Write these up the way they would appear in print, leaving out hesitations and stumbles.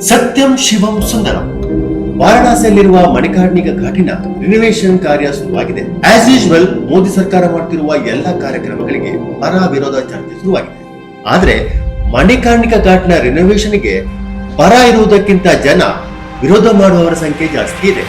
ಸತ್ಯಂ ಶಿವಂ ಸುಂದರಂ. ವಾರಣಾಸಿಯಲ್ಲಿರುವ ಮಣಿಕರ್ಣಿಕಾ ಘಾಟಿನ ರಿನೋವೇಷನ್ ಕಾರ್ಯ ಶುರುವಾಗಿದೆ. ಆಸ್ ಯೂಶುವಲ್ ಮೋದಿ ಸರ್ಕಾರ ಮಾಡುತ್ತಿರುವ ಎಲ್ಲ ಕಾರ್ಯಕ್ರಮಗಳಿಗೆ ಪರ ವಿರೋಧ ಚರ್ಚೆ ಶುರುವಾಗಿದೆ. ಆದ್ರೆ ಮಣಿಕರ್ಣಿಕಾ ಘಾಟ್ನ ರಿನೋವೇಷನ್ಗೆ ಪರ ಇರುವುದಕ್ಕಿಂತ ಜನ ವಿರೋಧ ಮಾಡುವವರ ಸಂಖ್ಯೆ ಜಾಸ್ತಿ ಇದೆ.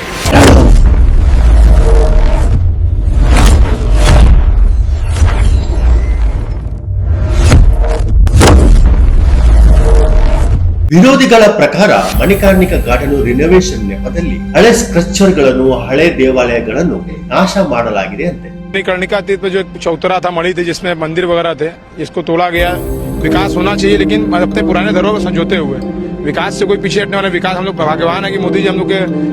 ವಿರೋಧಿಗಳ ಪ್ರಕಾರ ಮಣಿಕರ್ಣಿಕಾ ಘಾಟನ್ನು ರಿನೋವೇಷನ್ ನೆಪದಲ್ಲಿ ಹಳೆ ಸ್ಟ್ರಕ್ಚರ್ಗಳನ್ನು ಹಳೆ ದೇವಾಲಯಗಳನ್ನು ನಾಶ ಮಾಡಲಾಗಿದೆ ಅಂತೆ. मणिकर्णिका तीर्थ पे जो चौतरा था, मणि थे जिसमें मंदिर वगैरह थे, इसको तोड़ा गया. विकास होना चाहिए लेकिन अपने पुराने धरोहर को संजोते हुए. विकास से कोई पीछे हटने वाला विकास, हम लोग भाग्यवान है कि मोदी जी हम लोग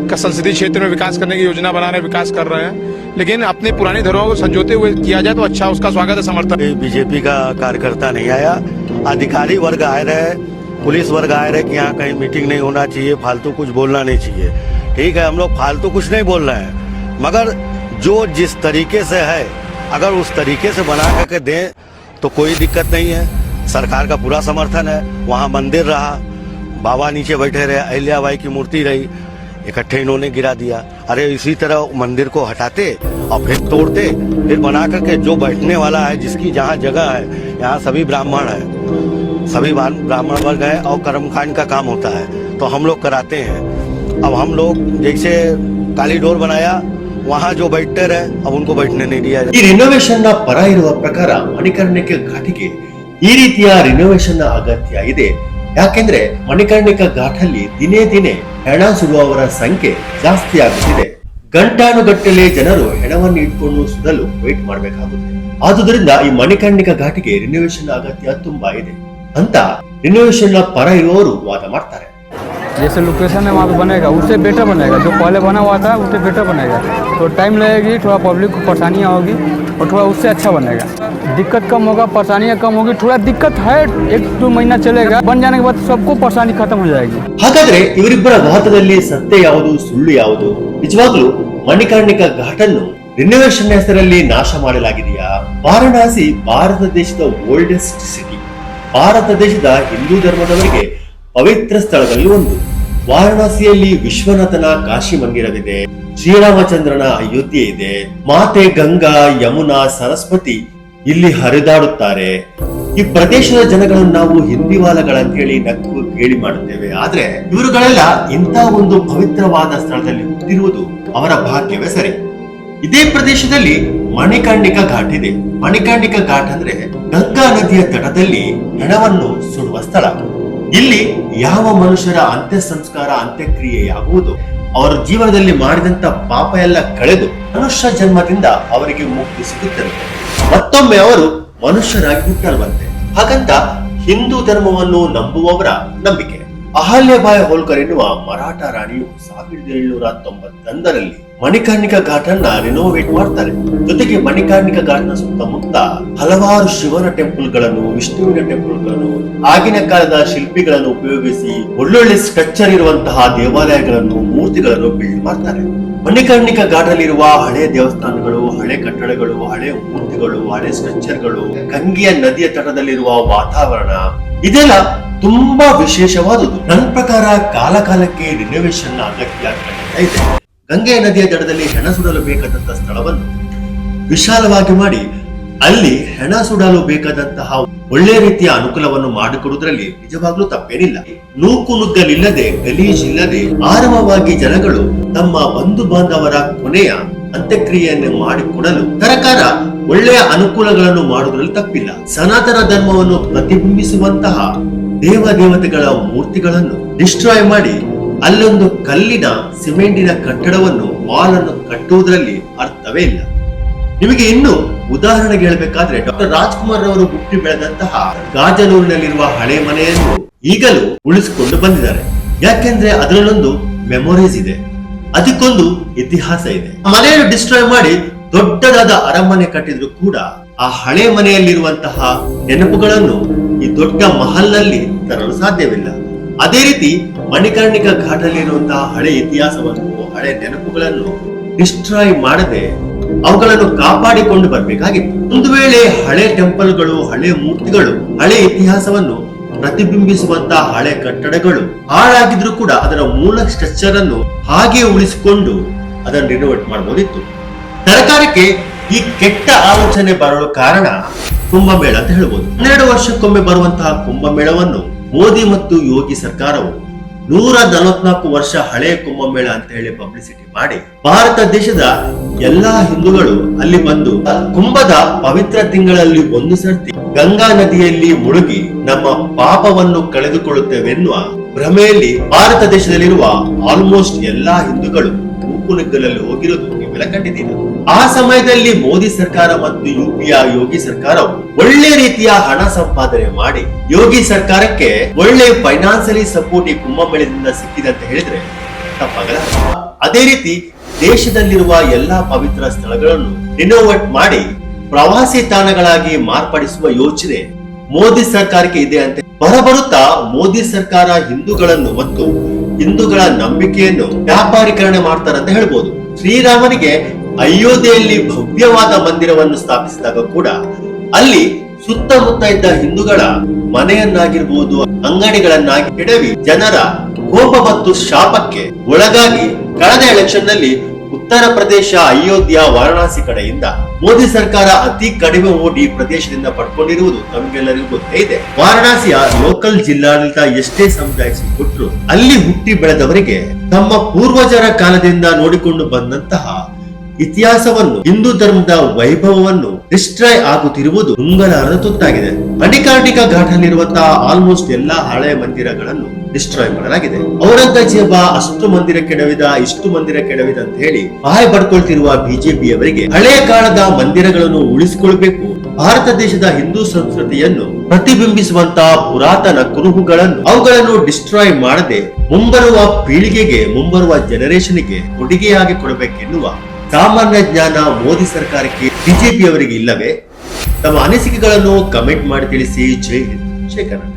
के संसदीय क्षेत्र में विकास करने की योजना बना रहे हैं, विकास कर रहे हैं. लेकिन अपने पुरानी धरोहर को संजोते हुए किया जाए तो अच्छा, उसका स्वागत है, समर्थन. बीजेपी का कार्यकर्ता नहीं आया, अधिकारी वर्ग आए रहे, पुलिस वर्ग आए रहे कि यहाँ कहीं मीटिंग नहीं होना चाहिए, फालतू कुछ बोलना नहीं चाहिए. ठीक है, हम लोग फालतू कुछ नहीं बोल रहे हैं, मगर जो जिस तरीके से है अगर उस तरीके से बना करके दें तो कोई दिक्कत नहीं है. सरकार का पूरा समर्थन है. वहाँ मंदिर रहा, बाबा नीचे बैठे रहे, अहिल्याबाई की मूर्ति रही, इकट्ठे इन्होंने गिरा दिया. अरे इसी तरह मंदिर को हटाते और फिर तोड़ते, फिर बना करके जो बैठने वाला है, जिसकी जहाँ जगह है, यहाँ सभी ब्राह्मण है, सभी ब्राह्मण वर्ग है और कर्मकांड का काम होता है तो हम लोग कराते हैं. अब हम लोग जैसे कालीडोर बनाया, वहाँ जो बैठते रहे, अब उनको बैठने नहीं दिया. ಈ ರಿನೋವೇಷನ್ ನ ಪರ ಇರುವ ಪ್ರಕಾರ ಮಣಿಕರ್ಣಿಕಾ ಘಾಟಿಗೆ ಈ ರೀತಿಯ ರಿನೋವೇಷನ್ ನ ಅಗತ್ಯ ಇದೆ. ಯಾಕೆಂದ್ರೆ ಮಣಿಕರ್ಣಿಕಾ ಘಾಟಲ್ಲಿ ದಿನೇ ದಿನೇ ಹೆಣ ಸುಡುವವರ ಸಂಖ್ಯೆ ಜಾಸ್ತಿ ಆಗುತ್ತಿದೆ. ಗಂಟಾನುಗಟ್ಟಲೆ ಜನರು ಹೆಣವನ್ನು ಇಟ್ಕೊಂಡು ಸುಡಲು ವೇಟ್ ಮಾಡಬೇಕಾಗುತ್ತೆ. ಆದುದರಿಂದ ಈ ಮಣಿಕರ್ಣಿಕಾ ಘಾಟಿಗೆ ರಿನೋವೇಷನ್ ಅಗತ್ಯ ತುಂಬಾ ಇದೆ ಅಂತ ರಿನೋವೇಷನ್ ನ ಪರ ಇರುವವರು ವಾದ ಮಾಡ್ತಾರೆ. जैसे लोकेशन है वहाँ पे बनेगा, उससे बेटर बनेगा. जो पहले बना हुआ था उससे बेटर बनेगा. तो टाइम लगेगी, थोड़ा पब्लिक को परेशानियाँ होगी और थोड़ा उससे अच्छा बनेगा. दिक्कत कम होगा, परेशानियाँ कम होगी. थोड़ा दिक्कत है, 1-2 महीना चलेगा, बन जाने के बाद सबको परेशानी खत्म हो जाएगी. ಹಾಗಾದ್ರೆ ಇವರಿಬ್ಬರ ವಾದದಲ್ಲಿ ಸತ್ಯ ಯಾವುದು, ಸುಳ್ಳು ಯಾವುದು? ನಿಜವಾಗ್ಲೂ ಮಣಿಕರ್ಣಿಕಾ ಘಾಟನ್ನು ರಿನೋವೇಷನ್ ಹೆಸರಲ್ಲಿ ನಾಶ ಮಾಡಲಾಗಿದೆಯಾ? ವಾರಣಾಸಿ ಭಾರತ ದೇಶದ ಓಲ್ಡೆಸ್ಟ್ ಸಿಟಿ. ಭಾರತ ದೇಶದ ಹಿಂದೂ ಧರ್ಮದವರಿಗೆ ಪವಿತ್ರ ಸ್ಥಳದಲ್ಲಿ ಒಂದು. ವಾರಣಾಸಿಯಲ್ಲಿ ವಿಶ್ವನಾಥನ ಕಾಶಿ ಮಂದಿರವಿದೆ, ಶ್ರೀರಾಮಚಂದ್ರನ ಅಯೋಧ್ಯೆ ಇದೆ, ಮಾತೆ ಗಂಗಾ, ಯಮುನಾ, ಸರಸ್ವತಿ ಇಲ್ಲಿ ಹರಿದಾಡುತ್ತಾರೆ. ಈ ಪ್ರದೇಶದ ಜನಗಳನ್ನು ನಾವು ಹಿಂದಿವಾಲಗಳಂತ ಹೇಳಿ ನಕ್ಕು ಕೇಳಿ ಮಾಡುತ್ತೇವೆ. ಆದ್ರೆ ಇವರುಗಳೆಲ್ಲ ಇಂಥ ಒಂದು ಪವಿತ್ರವಾದ ಸ್ಥಳದಲ್ಲಿ ಹುಟ್ಟಿರುವುದು ಅವರ ಭಾಗ್ಯವೇ ಸರಿ. ಇದೇ ಪ್ರದೇಶದಲ್ಲಿ ಮಣಿಕರ್ಣಿಕಾ ಘಾಟ್ ಇದೆ. ಮಣಿಕರ್ಣಿಕಾ ಘಾಟ್ ಅಂದ್ರೆ ಗಂಗಾ ನದಿಯ ತಟದಲ್ಲಿ ಹೆಣವನ್ನು ಸುಡುವ ಸ್ಥಳ. ಇಲ್ಲಿ ಯಾವ ಮನುಷ್ಯರ ಅಂತ್ಯ ಸಂಸ್ಕಾರ, ಅಂತ್ಯಕ್ರಿಯೆಯಾಗುವುದು ಅವರ ಜೀವನದಲ್ಲಿ ಮಾಡಿದಂತ ಪಾಪ ಎಲ್ಲ ಕಳೆದು ಮನುಷ್ಯ ಜನ್ಮದಿಂದ ಅವರಿಗೆ ಮುಕ್ತಿ ಸಿಗುತ್ತದೆ. ಮತ್ತೊಮ್ಮೆ ಅವರು ಮನುಷ್ಯರಾಗಿ ಹುಟ್ಟಲ್ವಂತೆ. ಹಾಗಂತ ಹಿಂದೂ ಧರ್ಮವನ್ನು ನಂಬುವವರ ನಂಬಿಕೆ. ಅಹಲ್ಯಾಬಾಯಿ ಹೋಲ್ಕರ್ ಎನ್ನುವ ಮರಾಠ ರಾಣಿಯು 1791ರಲ್ಲಿ ಮಣಿಕರ್ಣಿಕಾ ಘಾಟನ್ನ ರಿನೋವೇಟ್ ಮಾಡ್ತಾರೆ. ಜೊತೆಗೆ ಮಣಿಕರ್ಣಿಕಾ ಘಾಟ್ನ ಸುತ್ತಮುತ್ತ ಹಲವಾರು ಶಿವನ ಟೆಂಪಲ್ ಗಳನ್ನು, ವಿಷ್ಣುವಿನ ಟೆಂಪಲ್ ಗಳನ್ನು, ಆಗಿನ ಕಾಲದ ಶಿಲ್ಪಿಗಳನ್ನು ಉಪಯೋಗಿಸಿ ಒಳ್ಳೊಳ್ಳೆ ಸ್ಟ್ರಕ್ಚರ್ ಇರುವಂತಹ ದೇವಾಲಯಗಳನ್ನು, ಮೂರ್ತಿಗಳನ್ನು ಬಿಲ್ಡ್ ಮಾಡ್ತಾರೆ. ಮಣಿಕರ್ಣಿಕಾ ಘಾಟಲ್ಲಿರುವ ಹಳೆ ದೇವಸ್ಥಾನಗಳು, ಹಳೆ ಕಟ್ಟಡಗಳು, ಹಳೆ ಮೂರ್ತಿಗಳು, ಹಳೆ ಸ್ಟ್ರಕ್ಚರ್ಗಳು, ಗಂಗೆಯ ನದಿಯ ತಟದಲ್ಲಿರುವ ವಾತಾವರಣ ಇದೆಲ್ಲ ತುಂಬಾ ವಿಶೇಷವಾದುದು. ನನ್ನ ಪ್ರಕಾರ ಕಾಲ ಕಾಲಕ್ಕೆ ರಿನೋವೇಷನ್ ಅಗತ್ಯ ಇದೆ. ಗಂಗೆಯ ನದಿಯ ದಡದಲ್ಲಿ ಹೆಣ ಸುಡಲು ಬೇಕಾದಂತಹ ಸ್ಥಳವನ್ನು ವಿಶಾಲವಾಗಿ ಮಾಡಿ ಅಲ್ಲಿ ಹೆಣ ಸುಡಲು ಬೇಕಾದಂತಹ ಒಳ್ಳೆ ರೀತಿಯ ಅನುಕೂಲವನ್ನು ಮಾಡಿಕೊಡುವುದರಲ್ಲಿ ನಿಜವಾಗ್ಲೂ ತಪ್ಪೇನಿಲ್ಲ. ನೂಕು ನುಗ್ಗಲಿಲ್ಲದೆ, ಗಲೀಜಿಲ್ಲದೆ ಆರಾಮವಾಗಿ ಜನಗಳು ತಮ್ಮ ಬಂಧು ಬಾಂಧವರ ಕೊನೆಯ ಅಂತ್ಯಕ್ರಿಯೆಯನ್ನು ಮಾಡಿಕೊಡಲು ಸರ್ಕಾರ ಒಳ್ಳೆಯ ಅನುಕೂಲಗಳನ್ನು ಮಾಡುವುದರಲ್ಲಿ ತಪ್ಪಿಲ್ಲ. ಸನಾತನ ಧರ್ಮವನ್ನು ಪ್ರತಿಬಿಂಬಿಸುವಂತಹ ದೇವತೆಗಳ ಮೂರ್ತಿಗಳನ್ನು ಡಿಸ್ಟ್ರಾಯ್ ಮಾಡಿ ಅಲ್ಲೊಂದು ಕಲ್ಲಿನ ಸಿಮೆಂಟಿನ ಕಟ್ಟಡವನ್ನು, ವಾಲ್ ಅನ್ನು ಕಟ್ಟುವುದರಲ್ಲಿ ಅರ್ಥವೇ ಇಲ್ಲ. ನಿಮಗೆ ಇನ್ನು ಉದಾಹರಣೆಗೆ ಹೇಳಬೇಕಾದ್ರೆ ಡಾಕ್ಟರ್ ರಾಜ್ಕುಮಾರ್ ಅವರು ಹುಟ್ಟಿ ಬೆಳೆದಂತಹ ಗಾಜನೂರಿನಲ್ಲಿರುವ ಹಳೆ ಮನೆಯನ್ನು ಈಗಲೂ ಉಳಿಸಿಕೊಂಡು ಬಂದಿದ್ದಾರೆ. ಯಾಕೆಂದ್ರೆ ಅದರಲ್ಲೊಂದು ಮೆಮೊರೀಸ್ ಇದೆ, ಅದಕ್ಕೊಂದು ಇತಿಹಾಸ ಇದೆ. ಮನೆಯನ್ನು ಡಿಸ್ಟ್ರಾಯ್ ಮಾಡಿ ದೊಡ್ಡದಾದ ಅರಮನೆ ಕಟ್ಟಿದ್ರು ಕೂಡ ಆ ಹಳೆ ಮನೆಯಲ್ಲಿರುವಂತಹ ನೆನಪುಗಳನ್ನು ಈ ದೊಡ್ಡ ಮಹಲ್ನಲ್ಲಿ ತರಲು ಸಾಧ್ಯವಿಲ್ಲ. ಅದೇ ರೀತಿ ಮಣಿಕರ್ಣಿಕಾ ಘಾಟಲ್ಲಿರುವಂತಹ ಹಳೆ ಇತಿಹಾಸವನ್ನು, ಹಳೆ ನೆನಪುಗಳನ್ನು ಡಿಸ್ಟ್ರಾಯ್ ಮಾಡದೆ ಅವುಗಳನ್ನು ಕಾಪಾಡಿಕೊಂಡು ಬರ್ಬೇಕಾಗಿತ್ತು. ಒಂದು ವೇಳೆ ಹಳೆ ಟೆಂಪಲ್ಗಳು, ಹಳೆ ಮೂರ್ತಿಗಳು, ಹಳೆ ಇತಿಹಾಸವನ್ನು ಪ್ರತಿಬಿಂಬಿಸುವಂತಹ ಹಳೆ ಕಟ್ಟಡಗಳು ಹಾಳಾಗಿದ್ರು ಕೂಡ ಅದರ ಮೂಲ ಸ್ಟ್ರಕ್ಚರ್ ಅನ್ನು ಹಾಗೆ ಉಳಿಸಿಕೊಂಡು ಅದನ್ನು ರಿನೋವೇಟ್ ಮಾಡಬಹುದಿತ್ತು. ಸರ್ಕಾರಕ್ಕೆ ಈ ಕೆಟ್ಟ ಆಲೋಚನೆ ಬರಲು ಕಾರಣ ಕುಂಭಮೇಳ ಅಂತ ಹೇಳ್ಬೋದು. 12 ವರ್ಷಕ್ಕೊಮ್ಮೆ ಬರುವಂತಹ ಕುಂಭಮೇಳವನ್ನು ಮೋದಿ ಮತ್ತು ಯೋಗಿ ಸರ್ಕಾರವು 144 ವರ್ಷ ಹಳೆಯ ಕುಂಭಮೇಳ ಅಂತ ಹೇಳಿ ಪಬ್ಲಿಸಿಟಿ ಮಾಡಿ ಭಾರತ ದೇಶದ ಎಲ್ಲಾ ಹಿಂದೂಗಳು ಅಲ್ಲಿ ಬಂದು ಕುಂಭದ ಪವಿತ್ರ ತಿಂಗಳಲ್ಲಿ ಒಂದು ಸರ್ತಿ ಗಂಗಾ ನದಿಯಲ್ಲಿ ಮುಳುಗಿ ನಮ್ಮ ಪಾಪವನ್ನು ಕಳೆದುಕೊಳ್ಳುತ್ತೇವೆನ್ನುವ ಭ್ರಮೆಯಲ್ಲಿ ಭಾರತ ದೇಶದಲ್ಲಿರುವ ಆಲ್ಮೋಸ್ಟ್ ಎಲ್ಲಾ ಹಿಂದೂಗಳು ಮೂಕುನುಗ್ಗಲಲ್ಲಿ ಹೋಗಿರೋದು ನೀವೆಲ್ಲ ಕಂಡಿದ್ದೀರಿ. ಆ ಸಮಯದಲ್ಲಿ ಮೋದಿ ಸರ್ಕಾರ ಮತ್ತು ಯುಪಿಯ ಯೋಗಿ ಸರ್ಕಾರವು ಒಳ್ಳೆ ರೀತಿಯ ಹಣ ಸಂಪಾದನೆ ಮಾಡಿ ಯೋಗಿ ಸರ್ಕಾರಕ್ಕೆ ಒಳ್ಳೆ ಫೈನಾನ್ಸಿಯಲಿ ಸಪೋರ್ಟ್ ಈ ಕುಂಭಮೇಳದಿಂದ ಸಿಕ್ಕಿದೆ ಅಂತ ಹೇಳಿದ್ರೆ ತಪ್ಪಾಗಲ್ಲ. ಅದೇ ರೀತಿ ದೇಶದಲ್ಲಿರುವ ಎಲ್ಲಾ ಪವಿತ್ರ ಸ್ಥಳಗಳನ್ನು ರಿನೋವೇಟ್ ಮಾಡಿ ಪ್ರವಾಸಿ ತಾಣಗಳಾಗಿ ಮಾರ್ಪಡಿಸುವ ಯೋಚನೆ ಮೋದಿ ಸರ್ಕಾರಕ್ಕೆ ಇದೆ ಅಂತ ಬರಬರುತ್ತಾ ಮೋದಿ ಸರ್ಕಾರ ಹಿಂದೂಗಳನ್ನು ಮತ್ತು ಹಿಂದೂಗಳ ನಂಬಿಕೆಯನ್ನು ವ್ಯಾಪಾರೀಕರಣ ಮಾಡ್ತಾರೆ ಅಂತ ಹೇಳ್ಬೋದು. ಶ್ರೀರಾಮನಿಗೆ ಅಯೋಧ್ಯೆಯಲ್ಲಿ ಭವ್ಯವಾದ ಮಂದಿರವನ್ನು ಸ್ಥಾಪಿಸಿದಾಗ ಕೂಡ ಅಲ್ಲಿ ಸುತ್ತಮುತ್ತ ಇದ್ದ ಹಿಂದೂಗಳ ಮನೆಯನ್ನಾಗಿರ್ಬೋದು ಅಂಗಡಿಗಳನ್ನಾಗಿ ಕೆಡವಿ ಜನರ ಕೋಪ ಮತ್ತು ಶಾಪಕ್ಕೆ ಒಳಗಾಗಿ ಕಳೆದ ಎಲೆಕ್ಷನ್ ನಲ್ಲಿ ಉತ್ತರ ಪ್ರದೇಶ ಅಯೋಧ್ಯ ವಾರಣಾಸಿ ಕಡೆಯಿಂದ ಮೋದಿ ಸರ್ಕಾರ ಅತಿ ಕಡಿಮೆ ಓಟ್ ಈ ಪ್ರದೇಶದಿಂದ ಪಡ್ಕೊಂಡಿರುವುದು ತಮಗೆಲ್ಲರಿಗೂ ಗೊತ್ತೇ ಇದೆ. ವಾರಣಾಸಿಯ ಲೋಕಲ್ ಜಿಲ್ಲಾಡಳಿತ ಎಷ್ಟೇ ಸಮುದಾಯಕ್ಕೆ ಕೊಟ್ಟರು ಅಲ್ಲಿ ಹುಟ್ಟಿ ಬೆಳೆದವರಿಗೆ ತಮ್ಮ ಪೂರ್ವಜರ ಕಾಲದಿಂದ ನೋಡಿಕೊಂಡು ಬಂದಂತಹ ಇತಿಹಾಸವನ್ನು ಹಿಂದೂ ಧರ್ಮದ ವೈಭವವನ್ನು ಡಿಸ್ಟ್ರಾಯ್ ಆಗುತ್ತಿರುವುದು ನುಂಗಲಾರದ ತುತ್ತಾಗಿದೆ. ಮಣಿಕರ್ಣಿಕಾ ಘಾಟ್ ಅಲ್ಲಿರುವಂತಹ ಆಲ್ಮೋಸ್ಟ್ ಎಲ್ಲಾ ಹಳೆಯ ಮಂದಿರಗಳನ್ನು ಡಿಸ್ಟ್ರಾಯ್ ಮಾಡಲಾಗಿದೆ. ಔರಂಗಜೇಬ ಅಷ್ಟು ಮಂದಿರ ಕೆಡವಿದ ಇಷ್ಟು ಮಂದಿರ ಕೆಡವಿದ ಅಂತ ಹೇಳಿ ಬಾಯಿ ಬಡ್ಕೊಳ್ತಿರುವ ಬಿಜೆಪಿಯವರಿಗೆ ಹಳೆಯ ಕಾಲದ ಮಂದಿರಗಳನ್ನು ಉಳಿಸಿಕೊಳ್ಬೇಕು, ಭಾರತ ದೇಶದ ಹಿಂದೂ ಸಂಸ್ಕೃತಿಯನ್ನು ಪ್ರತಿಬಿಂಬಿಸುವಂತಹ ಪುರಾತನ ಕುರುಹುಗಳನ್ನು ಅವುಗಳನ್ನು ಡಿಸ್ಟ್ರಾಯ್ ಮಾಡದೆ ಮುಂಬರುವ ಪೀಳಿಗೆಗೆ ಮುಂಬರುವ ಜನರೇಷನ್ಗೆ ಕೊಡುಗೆಯಾಗಿ ಕೊಡಬೇಕೆನ್ನುವ ಸಾಮಾನ್ಯ ಜ್ಞಾನ ಮೋದಿ ಸರ್ಕಾರಕ್ಕೆ ಬಿಜೆಪಿಯವರಿಗೆ ಇಲ್ಲವೇ? ತಮ್ಮ ಅನಿಸಿಕೆಗಳನ್ನು ಕಮೆಂಟ್ ಮಾಡಿ ತಿಳಿಸಿ. ಜೈ ಹಿಂದ್, ಜೈ ಕರ್ನಾಟಕ.